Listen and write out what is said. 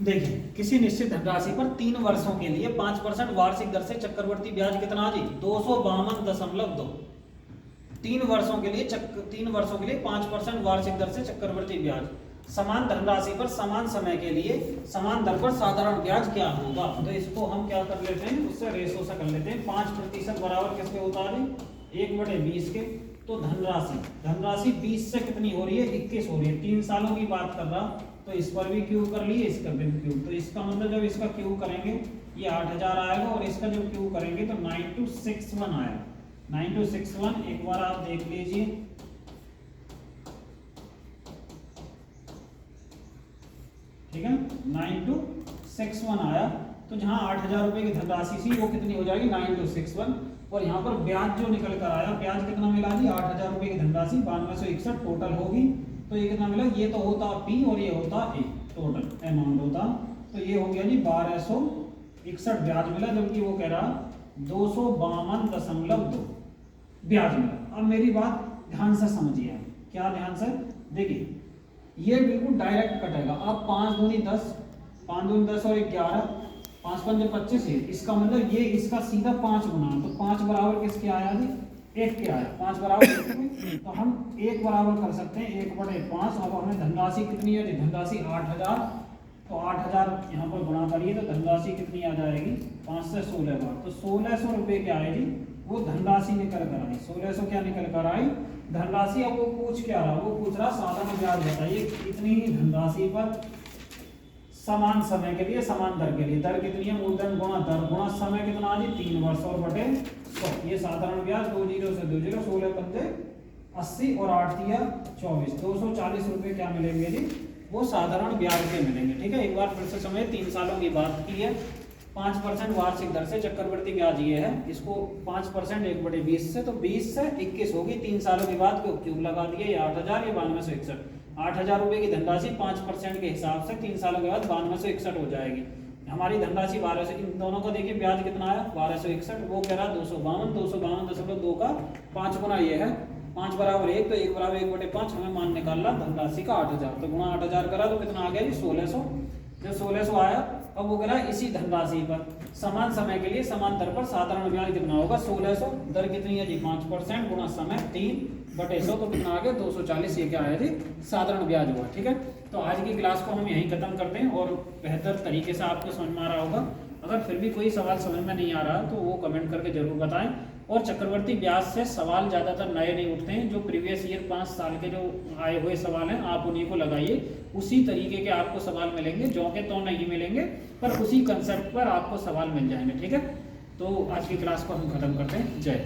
देखिए किसी निश्चित धनराशि पर 3 वर्षों के लिए 5% वार्षिक दर से चक्रवर्ती ब्याज कितना जी 252.2। 3 वर्षों के लिए 5% वार्षिक दर से चक्रवर्ती ब्याज। समान धनराशि पर समान समय के लिए समान दर पर साधारण ब्याज क्या होगा। तो इसको हम क्या कर लेते हैं, उससे रेशो से कर लेते हैं। 5% बराबर किसके होता है, 1/20 के। तो धनराशि 20 से कितनी हो रही है, 21 हो रही है। 3 सालों की बात कर रहा, तो इस पर भी क्यू कर लिए, इसका भी क्यू। तो इसका मतलब जब इसका क्यू करेंगे ये 8000 आएगा, और इसका जब क्यू करेंगे तो 9261 आएगा। 9261 एक बार आप देख लीजिए, ठीक है। 9261 आया। तो जहां 8000 रुपए की धनराशि थी वो कितनी हो जाएगी 9261, और यहाँ पर ब्याज जो निकल कर आया, ब्याज कितना मिला जी 8000 रुपए की धनराशि 9261 टोटल होगी। तो ये कितना मिला, ये तो होता पी और ये होता ए, टोटल अमाउंट होता। तो ये हो गया जी 1261 ब्याज मिला, जबकि वो कह रहा 252.2 ब्याज मिला। अब मेरी बात ध्यान से समझिए, क्या ध्यान से देखिए, ये बिल्कुल डायरेक्ट कटेगा। अब 5 दूनी 10, 5 दूनी 10 और 11, 5 पंजे 25 है। इसका मतलब ये इसका सीधा 5 गुना, तो 5 बराबर किसके आया जी 1 के आया। 5 बराबर 1 तो हम 1 बराबर कर सकते हैं 1/5। अब हमें धनराशि कितनी है, धनराशि 8000। तो 8000 यहाँ पर गुणा करिए तो धनराशि कितनी आ जाएगी 5 से 16 बार। तो 1600 रुपये क्या आएगी, वो धनराशि निकल कर आई। 1600 क्या निकल कर आई धनराशि। अब वो पूछ क्या रहा, वो पूछ रहा साधारण ब्याज बताइए इतनी ही धनराशि पर समान समय के लिए समान दर के लिए। दर कितनी है, मूलधन गुणा दर गुणा समय कितना आ जी 3 वर्ष और बटे 100। ये साधारण ब्याज 2 0 से 2 0, 16 पंजे 80 और 8 दिया 24, 240 रुपये क्या मिलेंगे जी, वो साधारण ब्याज के मिलेंगे। ठीक है, एक बार फिर से समझे, 3 सालों की बात की है। 5% वार्षिक दर से चक्रवर्ती ब्याज ये है, इसको 5% 1/20 से, तो 20 से 21 होगी। 3 सालों के बाद क्यूब लगा दिए, ये 8000, ये 9261। 8000 रुपये की धनराशि 5% के हिसाब से 3 सालों के बाद 9261 हो जाएगी। हमारी धनराशि 1200, इन दोनों का देखिए ब्याज कितना आया 1261, वो कह रहा 252.2 का 5 गुना ये है, 5 बराबर 1, तो 1 बराबर 1/5 हमें मान निकालना धनराशि का 8000। तो गुणा 8000 करा तो कितना आ गया जी 1600। जब 1600 आया, अब वो कह रहा है इसी धनराशि पर समान समय के लिए समान दर पर साधारण ब्याज कितना होगा 1600। दर कितनी है जी 5% गुणा समय 3/100, तो कितना आ गया 240। ये क्या है जी साधारण ब्याज हुआ। ठीक है, तो आज की क्लास को हम यहीं खत्म करते हैं, और बेहतर तरीके से आपको समझ में आ रहा होगा। अगर फिर भी कोई सवाल समझ में नहीं आ रहा तो वो कमेंट करके जरूर बताएं। और चक्रवर्ती ब्याज से सवाल ज़्यादातर नए नहीं उठते हैं, जो प्रीवियस ईयर 5 साल के जो आए हुए सवाल हैं आप उन्हीं को लगाइए। उसी तरीके के आपको सवाल मिलेंगे, जो के तो नहीं मिलेंगे, पर उसी कंसेप्ट पर आपको सवाल मिल जाएंगे। ठीक है, तो आज की क्लास को हम खत्म करते हैं। जय।